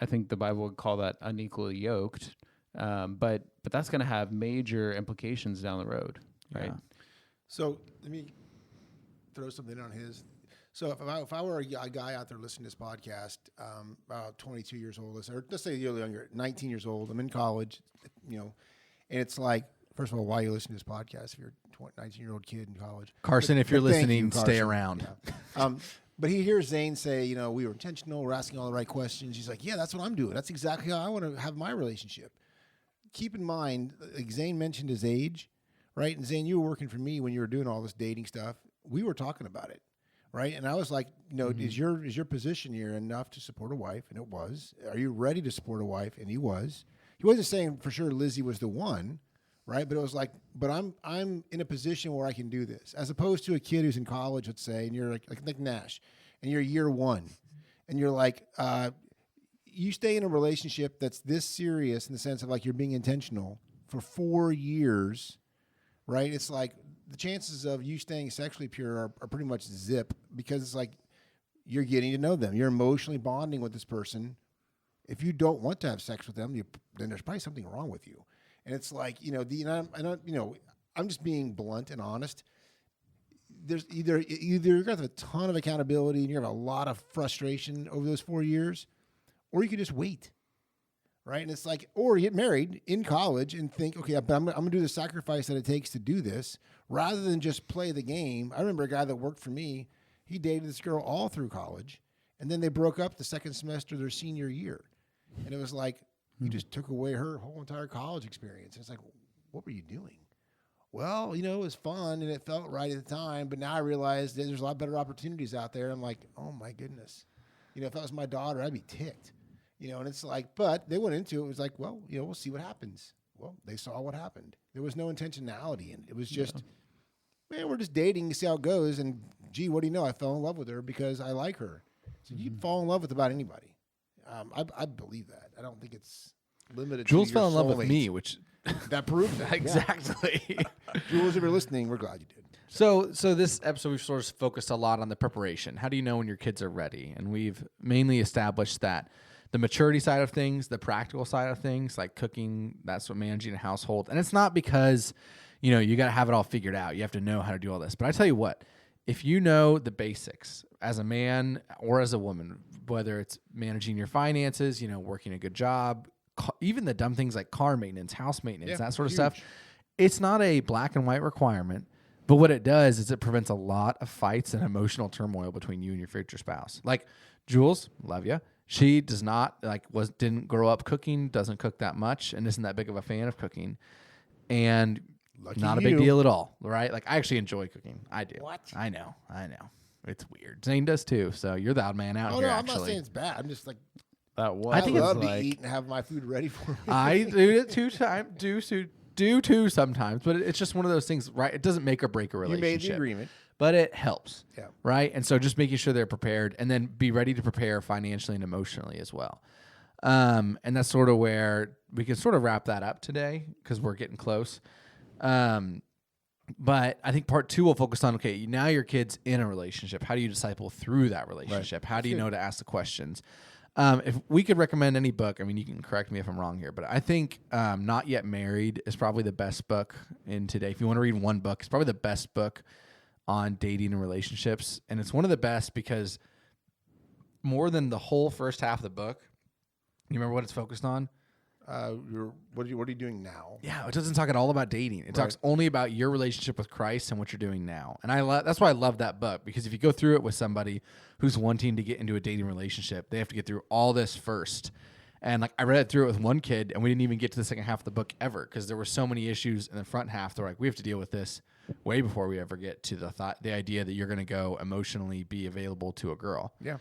I think the Bible would call that unequally yoked. But that's going to have major implications down the road, right? Yeah. So let me throw something on his. So if I were a guy out there listening to this podcast, about 22 years old, or let's say you're younger, 19 years old, I'm in college, and it's like, first of all, why are you listening to this podcast if you're a 19-year-old kid in college? Carson, if you're But thank listening, you, stay Carson. around. Yeah. But he hears Zane say, we were intentional, we're asking all the right questions. He's like, yeah, that's what I'm doing. That's exactly how I want to have my relationship. Keep in mind, like Zane mentioned his age, right? And Zane, you were working for me when you were doing all this dating stuff. We were talking about it, right? And I was like, is your position here enough to support a wife? And it was. Are you ready to support a wife? And he was. He wasn't saying for sure Lizzie was the one, right? But it was like, but I'm in a position where I can do this, as opposed to a kid who's in college, let's say, and you're like Nash, and you're year one, and you're like, you stay in a relationship that's this serious in the sense of like you're being intentional for 4 years, right? It's like the chances of you staying sexually pure are pretty much zip, because it's like you're getting to know them. You're emotionally bonding with this person. If you don't want to have sex with them, then there's probably something wrong with you. And it's like, I'm just being blunt and honest. There's either you're going to have a ton of accountability and you're going to have a lot of frustration over those 4 years, or you could just wait. Right. And it's like, or you get married in college and think, okay, but I'm going to do the sacrifice that it takes to do this rather than just play the game. I remember a guy that worked for me. He dated this girl all through college, and then they broke up the second semester of their senior year. And it was like, you just took away her whole entire college experience. And it's like, what were you doing? Well, it was fun and it felt right at the time, but now I realize that there's a lot better opportunities out there. I'm like, oh my goodness. If that was my daughter, I'd be ticked. And it's like, but they went into it. It was like, well, we'll see what happens. Well, they saw what happened. There was no intentionality. And it was just, man, we're just dating to see how it goes. And gee, what do you know? I fell in love with her because I like her. So you can fall in love with about anybody. I believe that. I don't think it's limited Jules to fell in love soulmate. with me, which that proves that. exactly. Yeah. Jules, if you're listening, we're glad you did. So this episode we've sort of focused a lot on the preparation. How do you know when your kids are ready? And we've mainly established that the maturity side of things, the practical side of things, like cooking, that's what managing a household. And it's not because, you got to have it all figured out. You have to know how to do all this. But I tell you what, if you know the basics as a man or as a woman, whether it's managing your finances, working a good job, even the dumb things like car maintenance, house maintenance, that sort of stuff, it's not a black and white requirement. But what it does is it prevents a lot of fights and emotional turmoil between you and your future spouse. Like Jules, love you. She does not didn't grow up cooking, doesn't cook that much, and isn't that big of a fan of cooking, and Lucky not a you. big deal at all, right? Like I actually enjoy cooking. I do. What? I know. It's weird. Zane does too. So you're the odd man out here. No, I'm actually, not saying it's bad. I'm just like, That was I think I it's love to eat and have my food ready for me. I do it do too sometimes, but it's just one of those things, right? It doesn't make or break a You relationship. made the agreement. But it helps, Yeah. right? And so just making sure they're prepared and then be ready to prepare financially and emotionally as well. And that's sort of where we can sort of wrap that up today because we're getting close. But I think part 2 will focus on, okay, now your kid's in a relationship. How do you disciple through that relationship? How do you know to ask the questions? If we could recommend any book, I mean, you can correct me if I'm wrong here, but I think Not Yet Married is probably the best book in today. If you want to read one book, it's probably the best book on dating and relationships. And it's one of the best because more than the whole first half of the book, you remember what it's focused on? What are you doing now? Yeah, it doesn't talk at all about dating. It talks only about your relationship with Christ and what you're doing now. And that's why I love that book, because if you go through it with somebody who's wanting to get into a dating relationship, they have to get through all this first. And I read it through it with one kid, and we didn't even get to the second half of the book ever because there were so many issues in the front half. They're like, we have to deal with this way before we ever get to the idea that you're going to go emotionally be available to a girl. Yeah.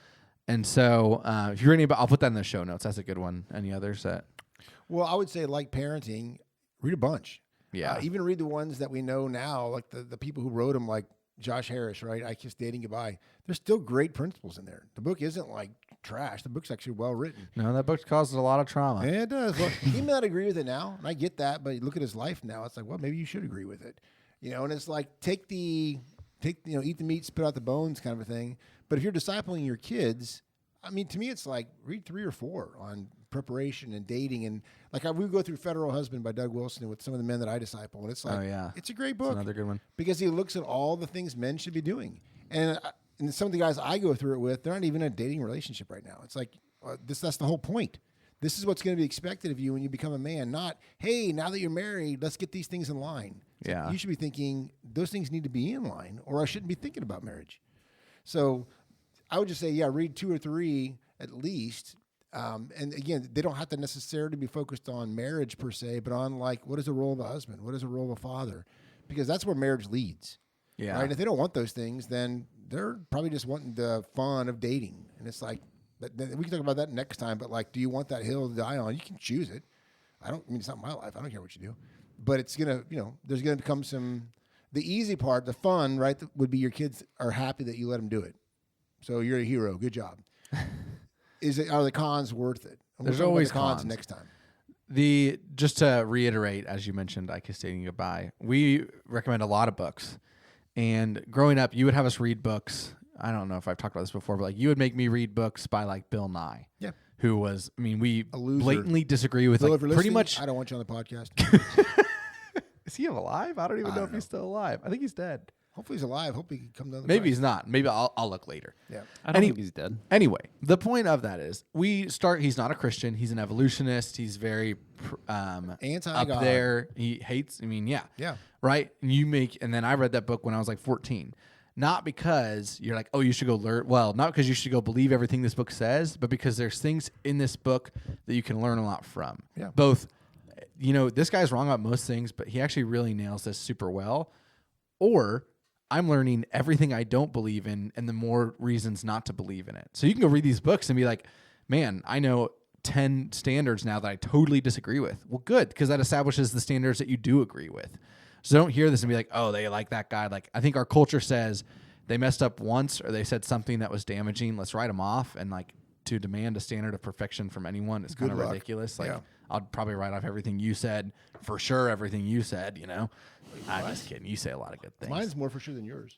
And so if you're I'll put that in the show notes. That's a good one. Any others that? Well, I would say, like parenting, read a bunch. Yeah. Even read the ones that we know now, like the people who wrote them, like Josh Harris, right? I Kissed Dating Goodbye. There's still great principles in there. The book isn't like trash. The book's actually well written. No, that book causes a lot of trauma. Yeah, it does. Well, he may not agree with it now, and I get that, but look at his life now. It's like, well, maybe you should agree with it. And it's like eat the meat, spit out the bones kind of a thing. But if you're discipling your kids, I mean, to me, it's like read 3 or 4 on preparation and dating. And we go through Federal Husband by Doug Wilson with some of the men that I disciple. And it's like, it's a great book. That's another good one. Because he looks at all the things men should be doing. And some of the guys I go through it with, they're not even in a dating relationship right now. It's like, that's the whole point. This is what's going to be expected of you when you become a man. Not, hey, now that you're married, let's get these things in line. It's like, you should be thinking those things need to be in line, or I shouldn't be thinking about marriage. So I would just say, read 2 or 3 at least. And again, they don't have to necessarily be focused on marriage per se, but on what is the role of a husband? What is the role of a father? Because that's where marriage leads. Yeah. Right? And if they don't want those things, then they're probably just wanting the fun of dating. And it's like, but we can talk about that next time. But do you want that hill to die on? You can choose it. It's not my life. I don't care what you do. But it's gonna, there's gonna become the easy part, the fun, right? Would be your kids are happy that you let them do it. So you're a hero. Good job. Are the cons worth it? There's always cons cons next time. Just to reiterate, as you mentioned, I Kiss Dating Goodbye, we recommend a lot of books. And growing up, you would have us read books. I don't know if I've talked about this before, but like you would make me read books by like Bill Nye. Yeah. Who was, I mean, we A loser. blatantly disagree with Bill, like if you're pretty listening, much. I don't want you on the podcast. Is he alive? I don't even know if know. he's still alive. I think he's dead. Hopefully he's alive. Hope he can come down the Maybe track. he's not. Maybe I'll look later. Yeah. I don't think he's dead. Anyway, the point of that is he's not a Christian. He's an evolutionist. He's very Anti-God. up there. He hates, I mean, yeah. Yeah. Right? And then I read that book when I was like 14. Not because you're like, oh, you should go learn. Well, not because you should go believe everything this book says, but because there's things in this book that you can learn a lot from. Yeah. Both, this guy's wrong about most things, but he actually really nails this super well. Or I'm learning everything I don't believe in and the more reasons not to believe in it. So you can go read these books and be like, man, I know 10 standards now that I totally disagree with. Well, good, because that establishes the standards that you do agree with. So don't hear this and be like, oh, they like that guy. Like, I think our culture says they messed up once or they said something that was damaging. Let's write them off. And like to demand a standard of perfection from anyone is kind of ridiculous. Like, I'll probably write off everything you said, for sure, everything you said, I'm just kidding. You say a lot of good things. Mine's more for sure than yours.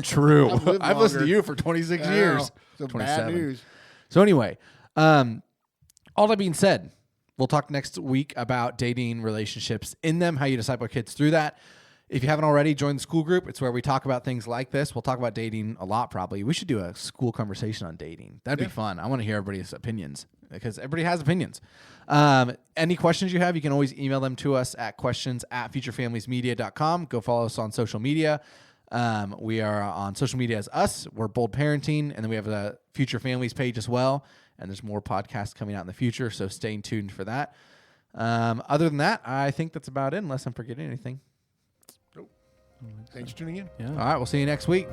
True. I've I've listened to longer. you for 26 I years. know. So 27. bad news. So anyway, all that being said, we'll talk next week about dating, relationships in them, how you disciple kids through that. If you haven't already, join the school group. It's where we talk about things like this. We'll talk about dating a lot, probably. We should do a school conversation on dating. That'd be fun. I want to hear everybody's opinions because everybody has opinions. Any questions you have, you can always email them to us at questions@futurefamiliesmedia.com. Go follow us on social media. We are on social media as us. We're Bold Parenting, and then we have a Future Families page as well. And there's more podcasts coming out in the future, so stay tuned for that. Other than that, I think that's about it, unless I'm forgetting anything. Thanks for tuning in. Yeah. All right, we'll see you next week.